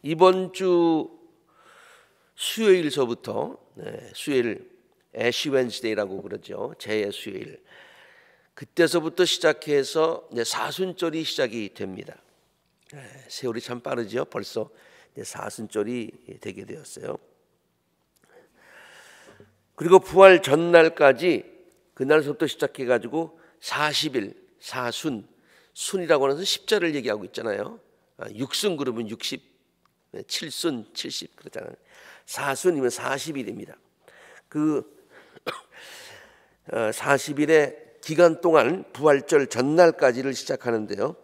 이번 주 수요일서부터 수요일 애쉬 웬스데이라고 그러죠. 재의 수요일. 그때서부터 시작해서 사순절이 시작이 됩니다. 세월이 참 빠르죠. 벌써 사순절이 되게 되었어요. 그리고 부활 전날까지 그날서부터 시작해가지고 40일 사순, 순이라고 하는 십자를 얘기하고 있잖아요. 6순 그러면 60, 7순 70 그러잖아요. 사순이면 40일입니다. 그 40일의 기간 동안 부활절 전날까지를 시작하는데요.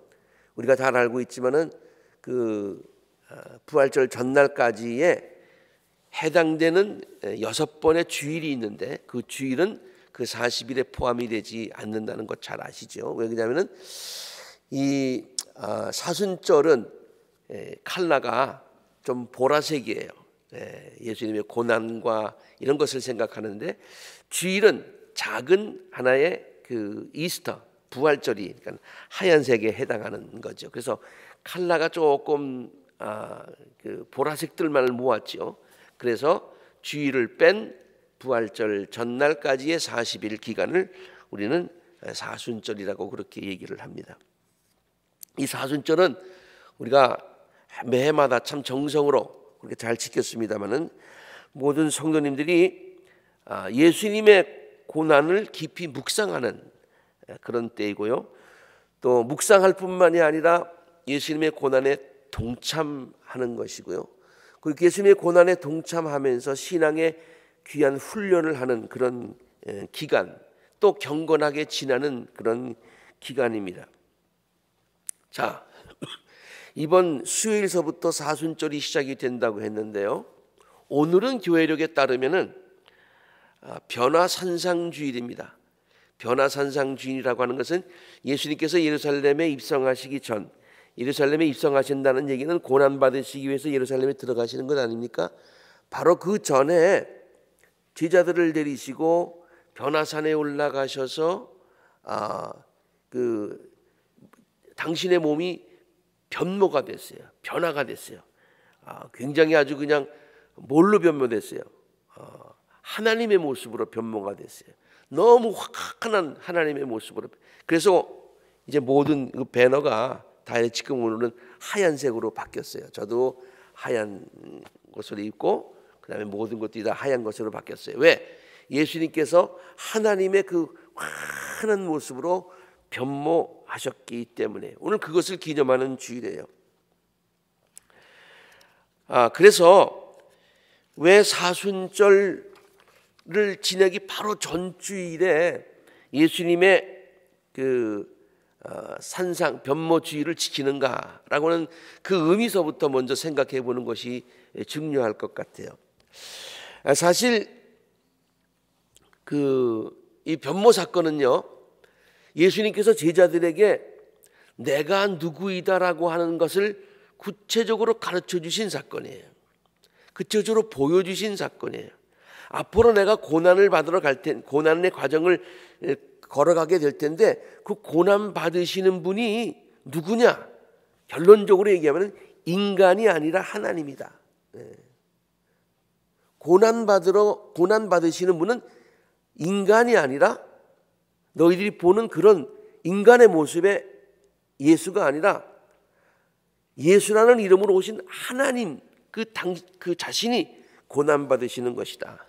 우리가 잘 알고 있지만은 그 부활절 전날까지에 해당되는 6번의 주일이 있는데 그 주일은 그 40일에 포함이 되지 않는다는 것 잘 아시죠? 왜 그러냐면은 이 사순절은 칼라가 좀 보라색이에요. 예수님의 고난과 이런 것을 생각하는데 주일은 작은 하나의 그 이스터 부활절이 그러니까 하얀색에 해당하는 거죠. 그래서 칼라가 조금 그 보라색들만을 모았죠. 그래서 주일을 뺀 부활절 전날까지의 40일 기간을 우리는 사순절이라고 그렇게 얘기를 합니다. 이 사순절은 우리가 매해마다 참 정성으로 그렇게 잘 지켰습니다마는 모든 성도님들이 예수님의 고난을 깊이 묵상하는 그런 때이고요. 또 묵상할 뿐만이 아니라 예수님의 고난에 동참하는 것이고요. 그리고 예수님의 고난에 동참하면서 신앙의 귀한 훈련을 하는 그런 기간, 또 경건하게 지나는 그런 기간입니다. 자, 이번 수요일서부터 사순절이 시작이 된다고 했는데요. 오늘은 교회력에 따르면은 변화산상주일입니다. 변화산상주일이라고 하는 것은 예수님께서 예루살렘에 입성하시기 전, 예루살렘에 입성하신다는 얘기는 고난받으시기 위해서 예루살렘에 들어가시는 것 아닙니까? 바로 그 전에 제자들을 데리시고 변화산에 올라가셔서 그 당신의 몸이 변모가 됐어요. 변화가 됐어요. 굉장히 아주 그냥 뭘로 변모됐어요? 하나님의 모습으로 변모가 됐어요. 너무 확한 하나님의 모습으로. 그래서 이제 모든 그 배너가 다 지금 오늘은 하얀색으로 바뀌었어요. 저도 하얀 것을 입고 그다음에 모든 것들이 다 하얀 것으로 바뀌었어요. 왜? 예수님께서 하나님의 그 환한 모습으로 변모하셨기 때문에 오늘 그것을 기념하는 주일이에요. 그래서 왜 사순절을 지내기 바로 전주일에 예수님의 그 산상 변모주의를 지키는가라고 하는 그 의미서부터 먼저 생각해 보는 것이 중요할 것 같아요. 사실 이 변모 사건은요, 예수님께서 제자들에게 내가 누구이다라고 하는 것을 구체적으로 가르쳐 주신 사건이에요. 구체적으로 보여주신 사건이에요. 앞으로 내가 고난을 받으러 갈 텐데, 고난의 과정을 걸어가게 될 텐데 그 고난 받으시는 분이 누구냐? 결론적으로 얘기하면 인간이 아니라 하나님이다. 고난 받으시는 분은 인간이 아니라 너희들이 보는 그런 인간의 모습의 예수가 아니라 예수라는 이름으로 오신 하나님 그 자신이 고난 받으시는 것이다.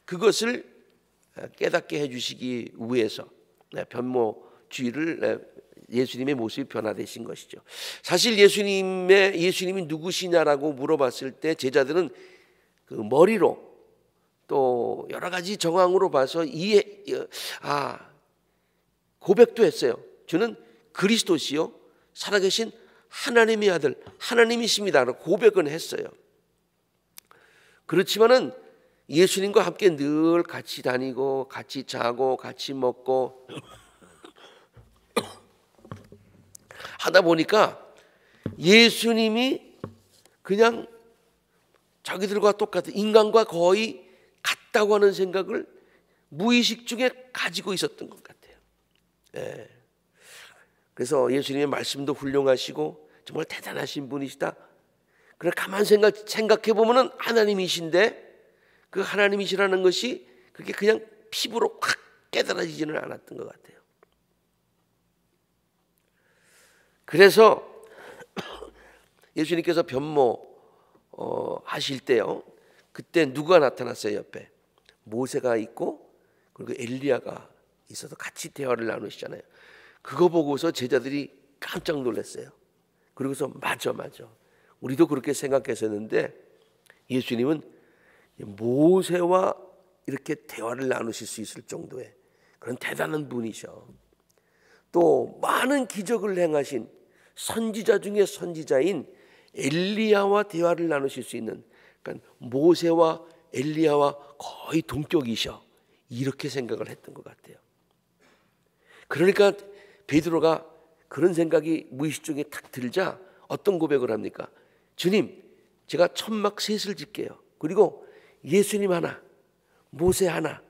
그것을 깨닫게 해주시기 위해서 변모주의를 예수님의 모습이 변화되신 것이죠. 사실 예수님이 누구시냐라고 물어봤을 때 제자들은 그 머리로 또 여러 가지 정황으로 봐서 고백도 했어요. 저는 그리스도시요 살아계신 하나님의 아들 하나님이십니다. 고백은 했어요. 그렇지만은 예수님과 함께 늘 같이 다니고 같이 자고 같이 먹고 하다 보니까 예수님이 그냥 자기들과 똑같은 인간과 거의 같다고 하는 생각을 무의식 중에 가지고 있었던 것 같아요. 그래서 예수님의 말씀도 훌륭하시고 정말 대단하신 분이시다. 그래 가만 생각해 보면은 하나님이신데 그 하나님이시라는 것이 그렇게 그냥 피부로 확 깨달아지지는 않았던 것 같아요. 그래서 예수님께서 변모 하실 때요, 그때 누가 나타났어요? 옆에 모세가 있고 그리고 엘리야가 있어서 같이 대화를 나누시잖아요. 그거 보고서 제자들이 깜짝 놀랐어요. 그러고서 맞아 우리도 그렇게 생각했었는데 예수님은 모세와 이렇게 대화를 나누실 수 있을 정도의 그런 대단한 분이셔. 또 많은 기적을 행하신 선지자 중에 선지자인 엘리야와 대화를 나누실 수 있는, 그러니까 모세와 엘리야와 거의 동격이셔. 이렇게 생각을 했던 것 같아요. 그러니까 베드로가 그런 생각이 무의식 중에 탁 들자 어떤 고백을 합니까? 주님, 제가 천막 셋을 짓게요. 그리고 예수님 하나, 모세 하나,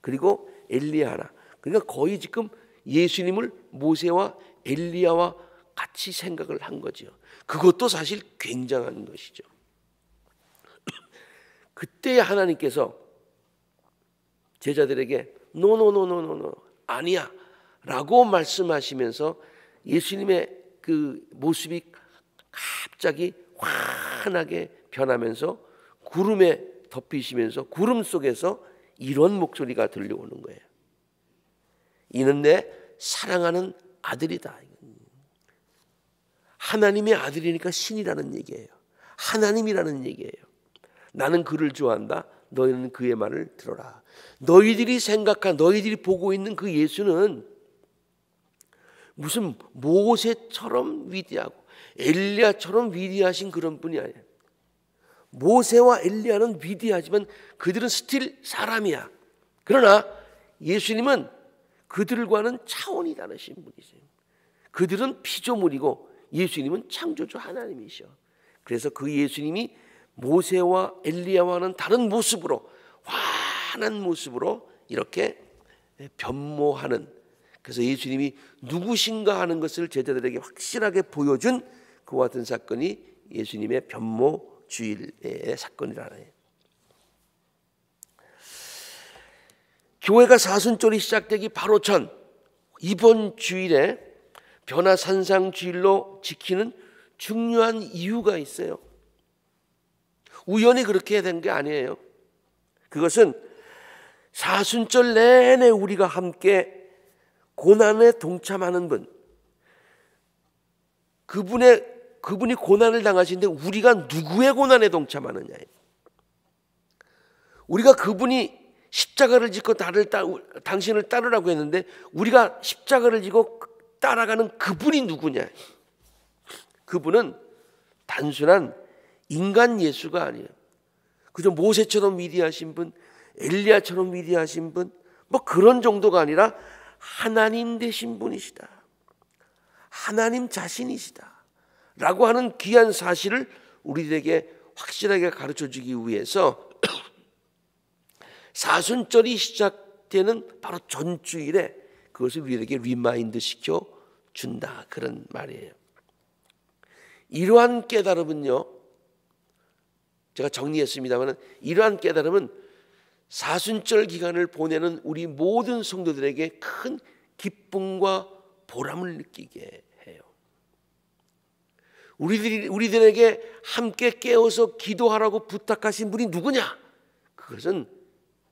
그리고 엘리야 하나. 그러니까 거의 지금 예수님을 모세와 엘리야와 같이 생각을 한 거죠. 그것도 사실 굉장한 것이죠. 그때 하나님께서 제자들에게 노 아니야 라고 말씀하시면서 예수님의 그 모습이 갑자기 환하게 변하면서 구름에 덮이시면서 구름 속에서 이런 목소리가 들려오는 거예요. 이는 내 사랑하는 아들이다. 하나님의 아들이니까 신이라는 얘기예요. 하나님이라는 얘기예요. 나는 그를 좋아한다. 너희는 그의 말을 들어라. 너희들이 생각한, 너희들이 보고 있는 그 예수는 무슨 모세처럼 위대하고 엘리야처럼 위대하신 그런 분이 아니에요. 모세와 엘리야는 위대하지만 그들은 스틸 사람이야. 그러나 예수님은 그들과는 차원이 다르신 분이세요. 그들은 피조물이고 예수님은 창조주 하나님이셔. 그래서 그 예수님이 모세와 엘리야와는 다른 모습으로, 환한 모습으로 이렇게 변모하는, 그래서 예수님이 누구신가 하는 것을 제자들에게 확실하게 보여준 그와 같은 사건이 예수님의 변모 주일의 사건이라는. 교회가 사순절이 시작되기 바로 전 이번 주일에 변화산상 주일로 지키는 중요한 이유가 있어요. 우연히 그렇게 된 게 아니에요. 그것은 사순절 내내 우리가 함께 고난에 동참하는 분, 그분이 고난을 당하시는데 우리가 누구의 고난에 동참하느냐예요. 우리가 그분이 십자가를 짓고 당신을 따르라고 했는데 우리가 십자가를 지고 따라가는 그분이 누구냐? 그분은 단순한 인간 예수가 아니에요. 그저 모세처럼 위대하신 분, 엘리야처럼 위대하신 분, 뭐 그런 정도가 아니라 하나님 되신 분이시다. 하나님 자신이시다. 라고 하는 귀한 사실을 우리들에게 확실하게 가르쳐주기 위해서 사순절이 시작되는 바로 전주일에 그것을 우리에게 리마인드 시켜준다. 그런 말이에요. 이러한 깨달음은요, 제가 정리했습니다만 이러한 깨달음은 사순절 기간을 보내는 우리 모든 성도들에게 큰 기쁨과 보람을 느끼게 해요. 우리들에게 함께 깨어서 기도하라고 부탁하신 분이 누구냐? 그것은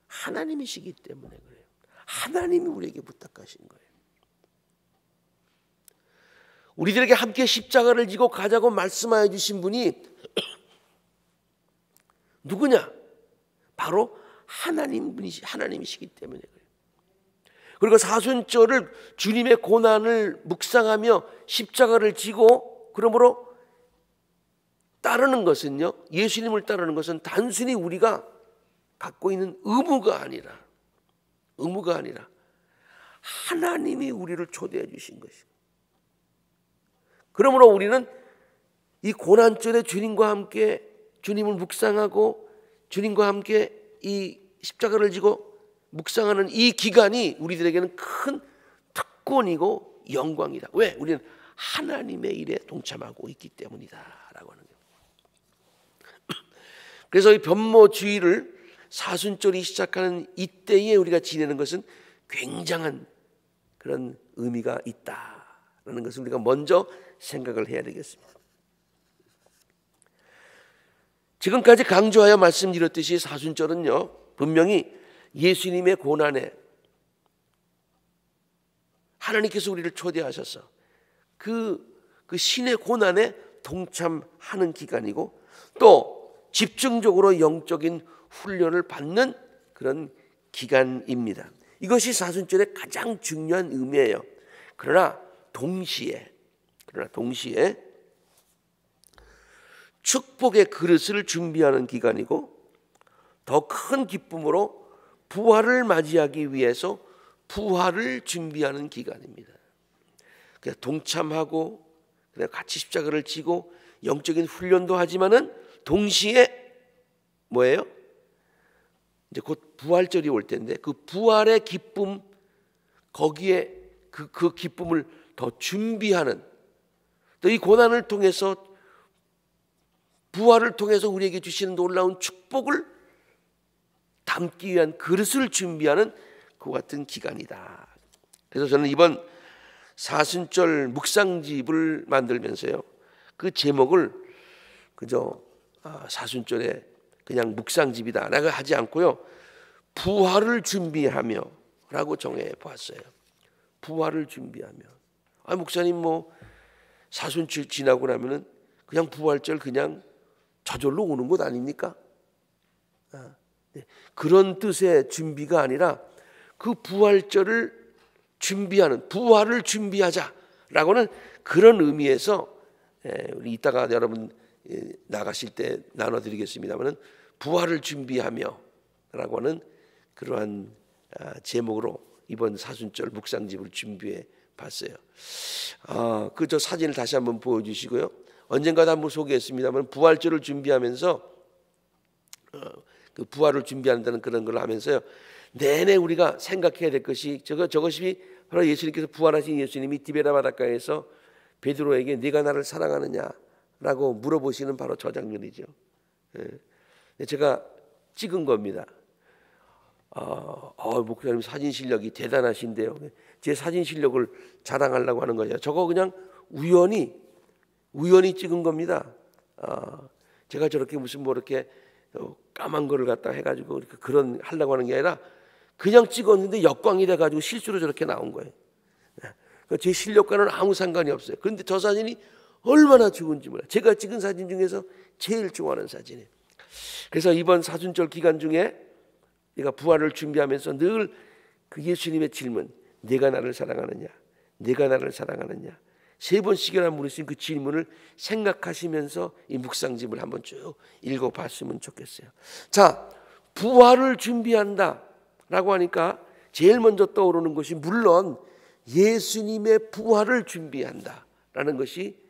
하나님이시기 때문에 그래요. 하나님이 우리에게 부탁하신 거예요. 우리들에게 함께 십자가를 지고 가자고 말씀하여 주신 분이 누구냐? 바로 하나님이시기 때문에 그래요. 그리고 사순절을 주님의 고난을 묵상하며 십자가를 지고 그러므로 따르는 것은요, 예수님을 따르는 것은 단순히 우리가 갖고 있는 의무가 아니라 하나님이 우리를 초대해 주신 것이고, 그러므로 우리는 이 고난절에 주님과 함께 주님을 묵상하고 주님과 함께 이 십자가를 지고 묵상하는 이 기간이 우리들에게는 큰 특권이고 영광이다. 왜? 우리는 하나님의 일에 동참하고 있기 때문이다 라고 하는 거예요. 그래서 이 변모주의를 사순절이 시작하는 이때에 우리가 지내는 것은 굉장한 그런 의미가 있다라는 것을 우리가 먼저 생각을 해야 되겠습니다. 지금까지 강조하여 말씀드렸듯이 사순절은요, 분명히 예수님의 고난에 하나님께서 우리를 초대하셔서 그 신의 고난에 동참하는 기간이고, 또 집중적으로 영적인 훈련을 받는 그런 기간입니다. 이것이 사순절의 가장 중요한 의미예요. 그러나 동시에 축복의 그릇을 준비하는 기간이고, 더 큰 기쁨으로 부활을 맞이하기 위해서 부활을 준비하는 기간입니다. 그냥 동참하고 그냥 같이 십자가를 지고 영적인 훈련도 하지만은 동시에 뭐예요? 이제 곧 부활절이 올 텐데 그 부활의 기쁨, 거기에 그 기쁨을 더 준비하는, 또 이 고난을 통해서 부활을 통해서 우리에게 주시는 놀라운 축복을 담기 위한 그릇을 준비하는 그 같은 기간이다. 그래서 저는 이번 사순절 묵상집을 만들면서요, 그 제목을 그저 사순절에 그냥 묵상집이다 라고 하지 않고요, 부활을 준비하며 라고 정해 보았어요. 부활을 준비하며. 목사님 뭐 사순절 지나고 나면은 그냥 부활절 그냥 저절로 오는 것 아닙니까? 그런 뜻의 준비가 아니라 그 부활절을 준비하는, 부활을 준비하자라고는 그런 의미에서 우리 이따가 여러분 나가실 때 나눠드리겠습니다만은 부활을 준비하며라고 하는 그러한 제목으로 이번 사순절 묵상집을 준비해 봤어요. 그 저 사진을 다시 한번 보여주시고요. 언젠가도 한번 소개했습니다만 부활절을 준비하면서 그 부활을 준비한다는 그런 걸 하면서요, 내내 우리가 생각해야 될 것이 저것이 바로 예수님께서 부활하신 예수님이 디베라 바닷가에서 베드로에게 네가 나를 사랑하느냐라고 물어보시는 바로 저 장면이죠. 제가 찍은 겁니다. 목사님 사진 실력이 대단하신데요. 제 사진 실력을 자랑하려고 하는 거죠. 저거 그냥 우연히 찍은 겁니다. 제가 저렇게 무슨 뭐 이렇게 까만 거를 갖다 해가지고 그런 하려고 하는 게 아니라 그냥 찍었는데 역광이 돼가지고 실수로 저렇게 나온 거예요. 제 실력과는 아무 상관이 없어요. 그런데 저 사진이 얼마나 좋은지 몰라요. 제가 찍은 사진 중에서 제일 좋아하는 사진이에요. 그래서 이번 사순절 기간 중에 내가 부활을 준비하면서 늘 그 예수님의 질문, 내가 나를 사랑하느냐, 내가 나를 사랑하느냐, 3번씩이나 물으신 그 질문을 생각하시면서 이 묵상집을 한번 쭉 읽어봤으면 좋겠어요. 자, 부활을 준비한다라고 하니까 제일 먼저 떠오르는 것이 물론 예수님의 부활을 준비한다라는 것이,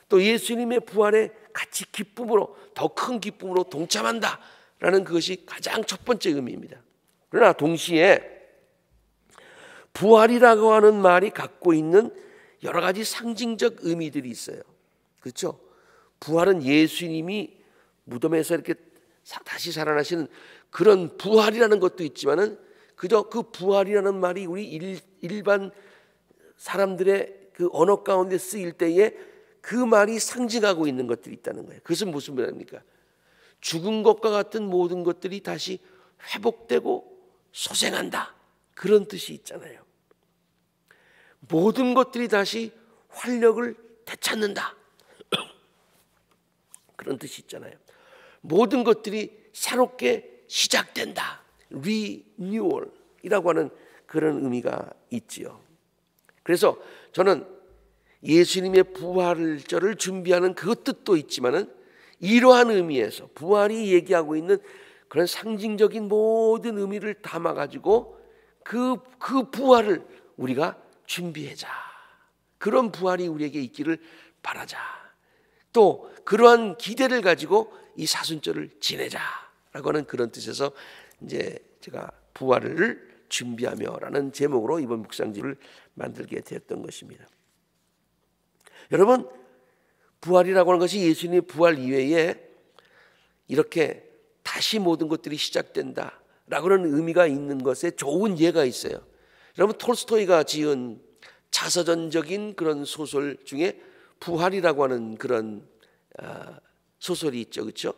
또 예수님의 부활에 같이 기쁨으로, 더 큰 기쁨으로 동참한다라는 그것이 가장 첫 번째 의미입니다. 그러나 동시에 부활이라고 하는 말이 갖고 있는 여러 가지 상징적 의미들이 있어요. 그렇죠? 부활은 예수님이 무덤에서 이렇게 다시 살아나시는 그런 부활이라는 것도 있지만은 그저 그 부활이라는 말이 우리 일반 사람들의 그 언어 가운데 쓰일 때에 그 말이 상징하고 있는 것들이 있다는 거예요. 그것은 무슨 말입니까? 죽은 것과 같은 모든 것들이 다시 회복되고 소생한다, 그런 뜻이 있잖아요. 모든 것들이 다시 활력을 되찾는다, 그런 뜻이 있잖아요. 모든 것들이 새롭게 시작된다, 리뉴얼이라고 하는 그런 의미가 있지요. 그래서 저는 예수님의 부활절을 준비하는 그 뜻도 있지만은 이러한 의미에서 부활이 얘기하고 있는 그런 상징적인 모든 의미를 담아가지고 그 부활을 우리가 준비하자, 그런 부활이 우리에게 있기를 바라자, 또 그러한 기대를 가지고 이 사순절을 지내자라고 하는 그런 뜻에서 이제 제가 부활을 준비하며라는 제목으로 이번 묵상집을 만들게 되었던 것입니다. 여러분, 부활이라고 하는 것이 예수님의 부활 이외에 이렇게 다시 모든 것들이 시작된다라고는 의미가 있는 것에 좋은 예가 있어요. 여러분, 톨스토이가 지은 자서전적인 그런 소설 중에 부활이라고 하는 그런 소설이 있죠, 그렇죠?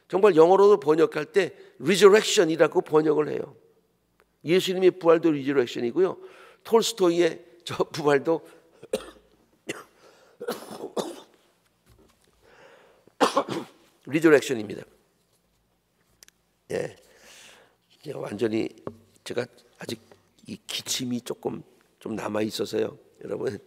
정말 영어로도 번역할 때 resurrection이라고 번역을 해요. 예수님의 부활도 resurrection이고요, 톨스토이의 저 부활도 resurrection입니다. 예, 완전히 제가 아직 이 기침이 조금 좀 남아 있어서요. 여러분,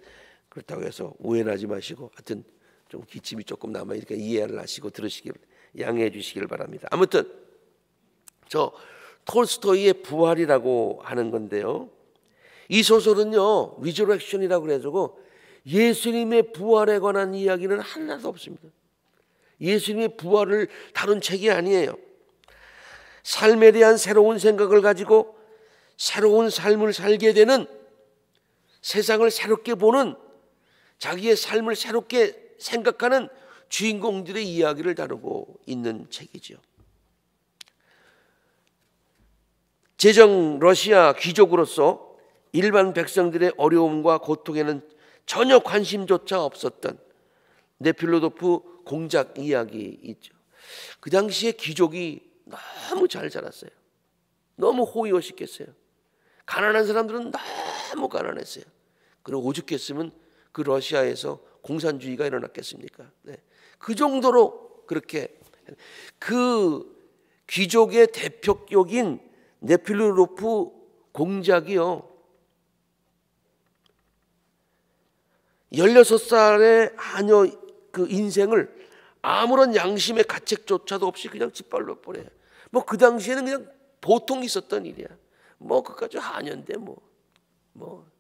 그렇다고 해서 오해는 하지 마시고, 하여튼 좀 기침이 조금 남아 있으니까 이해를 하시고 들으시길, 양해해 주시길 바랍니다. 아무튼 저 톨스토이의 부활이라고 하는 건데요, 이 소설은요 리저렉션이라고 그래가지고 예수님의 부활에 관한 이야기는 하나도 없습니다. 예수님의 부활을 다룬 책이 아니에요. 삶에 대한 새로운 생각을 가지고 새로운 삶을 살게 되는, 세상을 새롭게 보는, 자기의 삶을 새롭게 생각하는 주인공들의 이야기를 다루고 있는 책이죠. 제정 러시아 귀족으로서 일반 백성들의 어려움과 고통에는 전혀 관심조차 없었던 네필로도프 공작 이야기 있죠. 그 당시에 귀족이 너무 잘 자랐어요. 너무 호의호식했어요. 가난한 사람들은 너무 가난했어요. 그리고 오죽했으면 그 러시아에서 공산주의가 일어났겠습니까? 네. 그 정도로 그렇게, 그 귀족의 대표격인 네필로도프 공작이요, 16살의 하녀 그 인생을 아무런 양심의 가책조차도 없이 그냥 짓밟아 버려요. 뭐 그 당시에는 그냥 보통 있었던 일이야. 뭐 그까지 하녀인데 뭐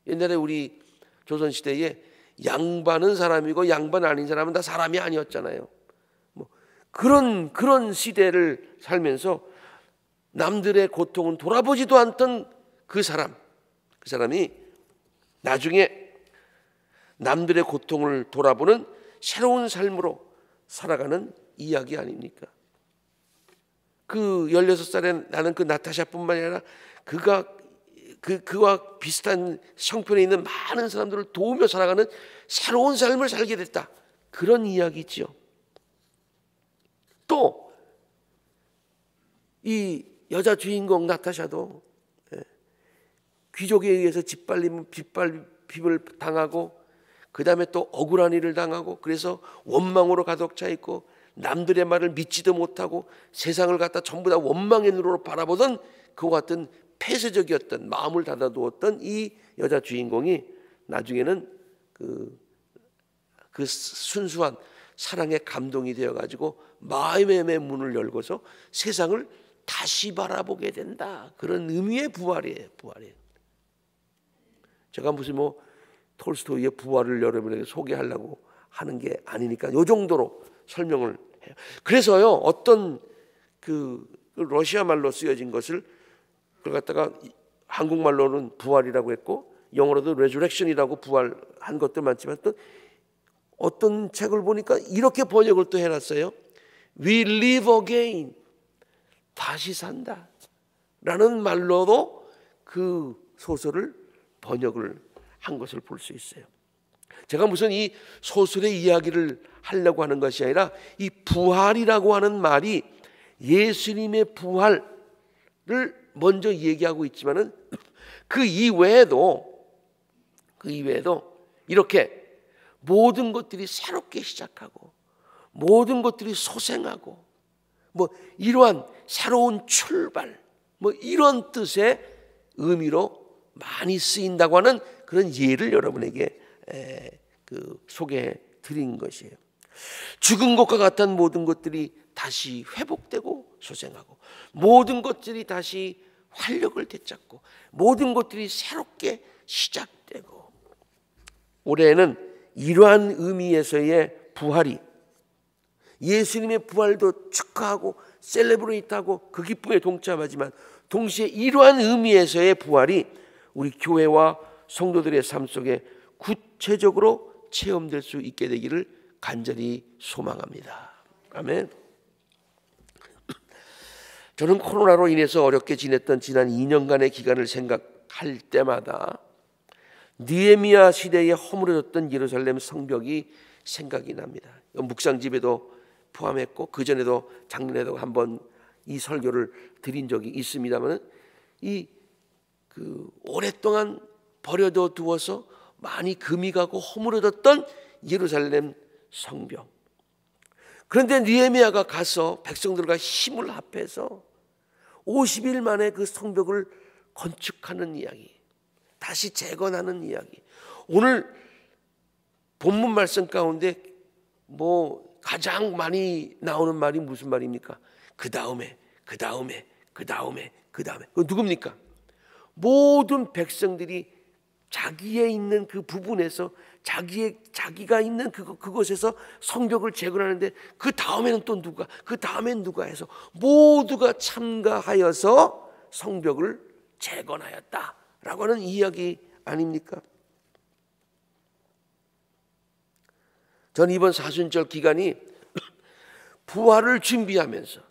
옛날에 우리 조선시대에 양반은 사람이고 양반 아닌 사람은 다 사람이 아니었잖아요. 뭐 그런 시대를 살면서 남들의 고통은 돌아보지도 않던 그 사람이 나중에 남들의 고통을 돌아보는 새로운 삶으로 살아가는 이야기 아닙니까? 그 16살에 나는 그 나타샤뿐만 아니라 그와 비슷한 형편에 있는 많은 사람들을 도우며 살아가는 새로운 삶을 살게 됐다, 그런 이야기죠. 또 이 여자 주인공 나타샤도 귀족에 의해서 빗밟힘을 당하고, 그 다음에 또 억울한 일을 당하고, 그래서 원망으로 가득 차 있고 남들의 말을 믿지도 못하고 세상을 갖다 전부 다 원망의 눈으로 바라보던 그와 같은 폐쇄적이었던, 마음을 닫아두었던 이 여자 주인공이 나중에는 그 순수한 사랑에 감동이 되어가지고 마음의 문을 열고서 세상을 다시 바라보게 된다, 그런 의미의 부활이에요. 제가 무슨 톨스토이의 부활을 여러분에게 소개하려고 하는 게 아니니까 이 정도로 설명을 해요. 그래서요, 어떤 그 러시아 말로 쓰여진 것을 그걸 갖다가 한국말로는 부활이라고 했고 영어로도 resurrection이라고 부활한 것도 많지만, 또 어떤 책을 보니까 이렇게 번역을 또 해놨어요. We live again, 다시 산다 라는 말로도 그 소설을 번역을 한 것을 볼 수 있어요. 제가 무슨 이 소설의 이야기를 하려고 하는 것이 아니라, 이 부활이라고 하는 말이 예수님의 부활을 먼저 얘기하고 있지만은 그 이외에도 이렇게 모든 것들이 새롭게 시작하고 모든 것들이 소생하고 이러한 새로운 출발, 이런 뜻의 의미로 많이 쓰인다고 하는 그런 예를 여러분에게 소개해 드린 것이에요. 죽은 것과 같은 모든 것들이 다시 회복되고 소생하고, 모든 것들이 다시 활력을 되찾고, 모든 것들이 새롭게 시작되고, 올해는 이러한 의미에서의 부활이, 예수님의 부활도 축하하고 셀레브레이트하고 그 기쁨에 동참하지만 동시에 이러한 의미에서의 부활이 우리 교회와 성도들의 삶 속에 구체적으로 체험될 수 있게 되기를 간절히 소망합니다. 아멘. 저는 코로나로 인해서 어렵게 지냈던 지난 2년간의 기간을 생각할 때마다 느헤미야 시대에 허물어졌던 예루살렘 성벽이 생각이 납니다. 묵상집에도 포함했고 그 전에도 작년에도 한번 이 설교를 드린 적이 있습니다만, 오랫동안 버려져 두어서 많이 금이 가고 허물어졌던 예루살렘 성벽. 그런데 느헤미야가 가서 백성들과 힘을 합해서 50일 만에 그 성벽을 건축하는 이야기, 다시 재건하는 이야기. 오늘 본문 말씀 가운데 가장 많이 나오는 말이 무슨 말입니까? 그 다음에. 누굽니까? 모든 백성들이 자기에 있는 그 부분에서 자기가 있는 그곳에서 성벽을 재건하는데 그 다음에는 또 누가, 그 다음엔 누가 해서 모두가 참가하여서 성벽을 재건하였다라고 하는 이야기 아닙니까? 저는 이번 사순절 기간이 부활을 준비하면서,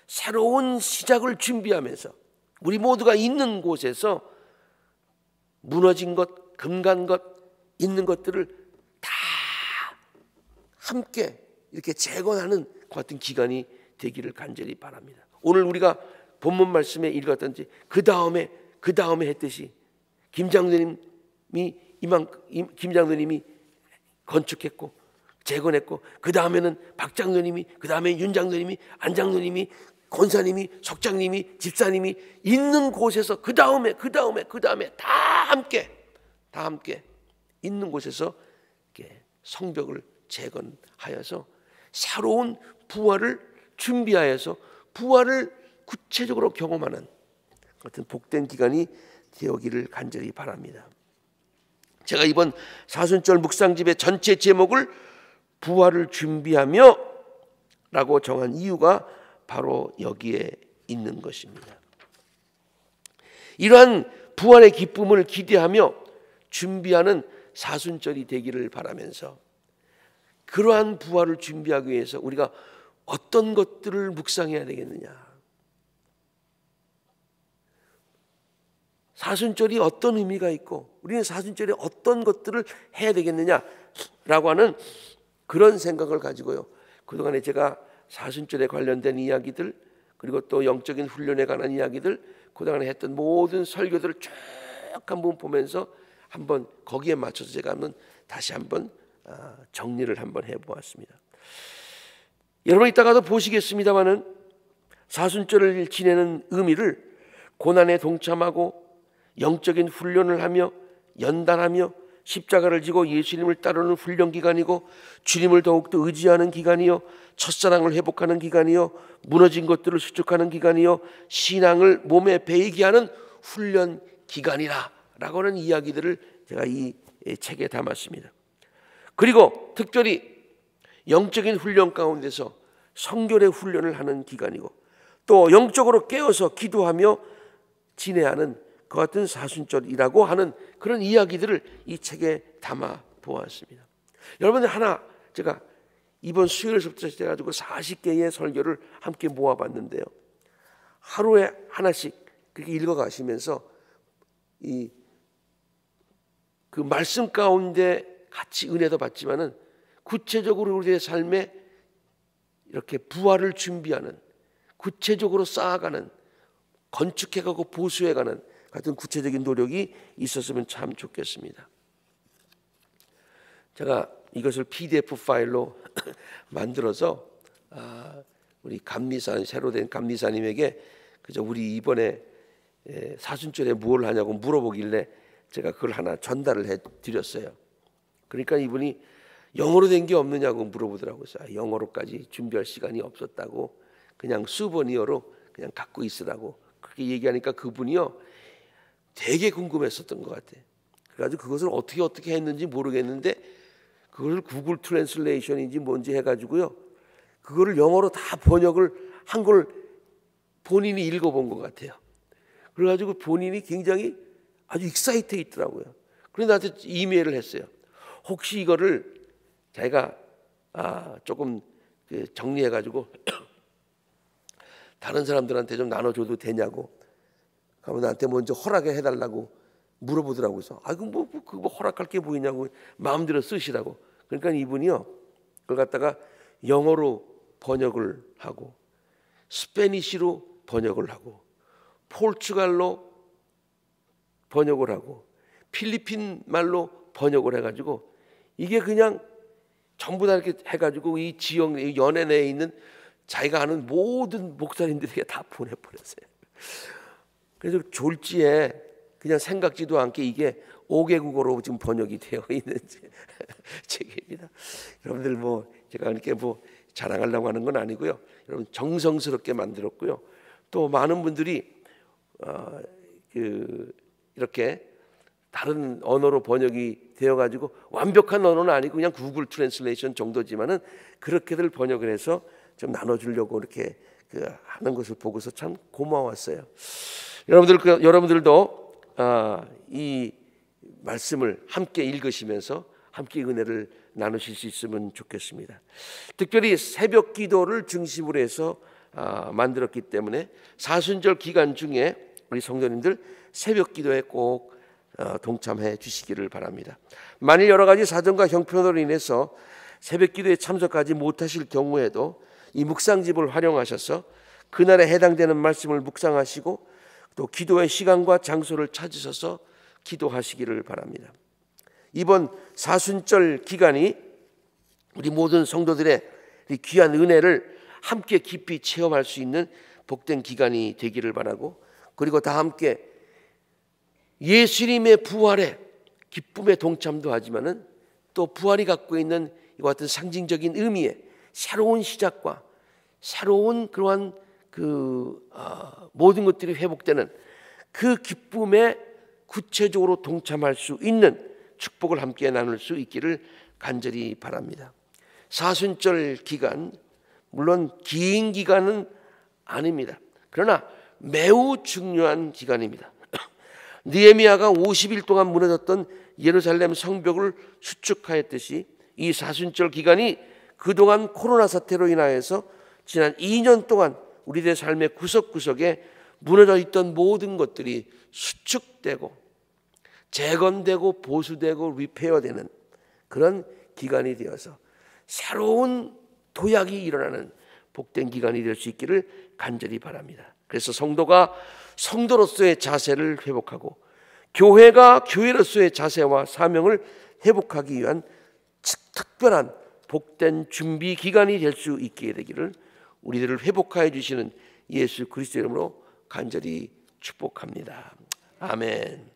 새로운 시작을 준비하면서 우리 모두가 있는 곳에서 무너진 것, 금간 것, 있는 것들을 다 함께 이렇게 재건하는 것 같은 기간이 되기를 간절히 바랍니다. 오늘 우리가 본문 말씀에 읽었던지 그 다음에 했듯이 김장로님이 건축했고 재건했고, 그 다음에는 박 장로님이, 그 다음에 윤 장로님이, 안 장로님이, 권사님이, 석장님이, 집사님이 있는 곳에서 그 다음에 다 함께 있는 곳에서 이렇게 성벽을 재건하여서 새로운 부활을 준비하여서 부활을 구체적으로 경험하는 같은 복된 기간이 되어기를 간절히 바랍니다. 제가 이번 사순절 묵상집의 전체 제목을 부활을 준비하며 라고 정한 이유가 바로 여기에 있는 것입니다. 이러한 부활의 기쁨을 기대하며 준비하는 사순절이 되기를 바라면서, 그러한 부활을 준비하기 위해서 우리가 어떤 것들을 묵상해야 되겠느냐, 사순절이 어떤 의미가 있고 우리는 사순절에 어떤 것들을 해야 되겠느냐라고 하는 그런 생각을 가지고요, 그동안에 제가 사순절에 관련된 이야기들, 그리고 또 영적인 훈련에 관한 이야기들, 그동안에 했던 모든 설교들을 쭉 한번 보면서 한번 거기에 맞춰서 제가 다시 한번 정리를 한번 해보았습니다. 여러분 이따가도 보시겠습니다마는 사순절을 지내는 의미를 고난에 동참하고 영적인 훈련을 하며 연단하며 십자가를 지고 예수님을 따르는 훈련 기간이고, 주님을 더욱더 의지하는 기간이요, 첫사랑을 회복하는 기간이요, 무너진 것들을 수축하는 기간이요, 신앙을 몸에 배이게 하는 훈련 기간이라라고 하는 이야기들을 제가 이 책에 담았습니다. 그리고 특별히 영적인 훈련 가운데서 성결의 훈련을 하는 기간이고, 또 영적으로 깨어서 기도하며 지내야 하는 그 같은 사순절이라고 하는 그런 이야기들을 이 책에 담아 보았습니다. 여러분들 제가 이번 수요일부터 시작해가지고 40개의 설교를 함께 모아봤는데요, 하루에 하나씩 그렇게 읽어가시면서 그 말씀 가운데 같이 은혜도 받지만은 구체적으로 우리의 삶에 이렇게 부활을 준비하는, 구체적으로 쌓아가는, 건축해가고 보수해가는 같은 구체적인 노력이 있었으면 참 좋겠습니다. 제가 이것을 PDF 파일로 만들어서 우리 감리사, 새로 된 감리사님에게 그저 우리 이번에 사순절에 뭘 하냐고 물어보길래 제가 그걸 하나 전달을 해드렸어요. 그러니까 이분이 영어로 된 게 없느냐고 물어보더라고요. 영어로까지 준비할 시간이 없었다고, 그냥 수버니어로 그냥 갖고 있으라고 그렇게 얘기하니까 그분이요 되게 궁금했었던 것 같아요. 그래가지고 그것을 어떻게 했는지 모르겠는데 그걸 구글 트랜슬레이션인지 뭔지 해가지고요, 그거를 영어로 다 번역을 한 걸 본인이 읽어본 것 같아요. 그래가지고 본인이 굉장히 아주 익사이트해 있더라고요. 그래서 나한테 이메일을 했어요. 혹시 이거를 자기가 조금 정리해가지고 다른 사람들한테 좀 나눠줘도 되냐고. 그러면 나한테 먼저 허락해 해달라고 물어보더라고요. 그래서 그거 허락할 게 보이냐고, 마음대로 쓰시라고. 그러니까 이분이요, 그걸 갖다가 영어로 번역을 하고, 스페니쉬로 번역을 하고, 포르투갈로 번역을 하고, 필리핀 말로 번역을 해가지고, 이게 그냥 전부 다 이렇게 해가지고 이 지역, 이 연해 내에 있는 자기가 아는 모든 목사님들에게 다 보내버렸어요. 그래서 졸지에 그냥 생각지도 않게 이게 5개국어로 지금 번역이 되어 있는 책입니다. 여러분들 제가 이렇게 자랑하려고 하는 건 아니고요. 여러분 정성스럽게 만들었고요. 또 많은 분들이 이렇게 다른 언어로 번역이 되어가지고 완벽한 언어는 아니고 그냥 구글 트랜슬레이션 정도지만은 그렇게들 번역을 해서 좀 나눠주려고 이렇게 하는 것을 보고서 참 고마웠어요. 여러분들도 이 말씀을 함께 읽으시면서 함께 은혜를 나누실 수 있으면 좋겠습니다. 특별히 새벽 기도를 중심으로 해서 만들었기 때문에 사순절 기간 중에 우리 성도님들 새벽 기도에 꼭 동참해 주시기를 바랍니다. 만일 여러 가지 사정과 형편으로 인해서 새벽 기도에 참석하지 못하실 경우에도 이 묵상집을 활용하셔서 그날에 해당되는 말씀을 묵상하시고 또 기도의 시간과 장소를 찾으셔서 기도하시기를 바랍니다. 이번 사순절 기간이 우리 모든 성도들의 귀한 은혜를 함께 깊이 체험할 수 있는 복된 기간이 되기를 바라고, 그리고 다 함께 예수님의 부활에 기쁨에 동참도 하지만은 또 부활이 갖고 있는 이와 같은 상징적인 의미의 새로운 시작과 새로운 그러한 모든 것들이 회복되는 그 기쁨에 구체적으로 동참할 수 있는 축복을 함께 나눌 수 있기를 간절히 바랍니다. 사순절 기간, 물론 긴 기간은 아닙니다. 그러나 매우 중요한 기간입니다. 느헤미야가 50일 동안 무너졌던 예루살렘 성벽을 수축하였듯이 이 사순절 기간이 그동안 코로나 사태로 인하여서 지난 2년 동안 우리들의 삶의 구석구석에 무너져 있던 모든 것들이 수축되고 재건되고 보수되고 리페어되는 그런 기간이 되어서 새로운 도약이 일어나는 복된 기간이 될 수 있기를 간절히 바랍니다. 그래서 성도가 성도로서의 자세를 회복하고 교회가 교회로서의 자세와 사명을 회복하기 위한 특별한 복된 준비 기간이 될 수 있게 되기를 우리들을 회복하여 주시는 예수 그리스도의 이름으로 간절히 축복합니다. 아멘.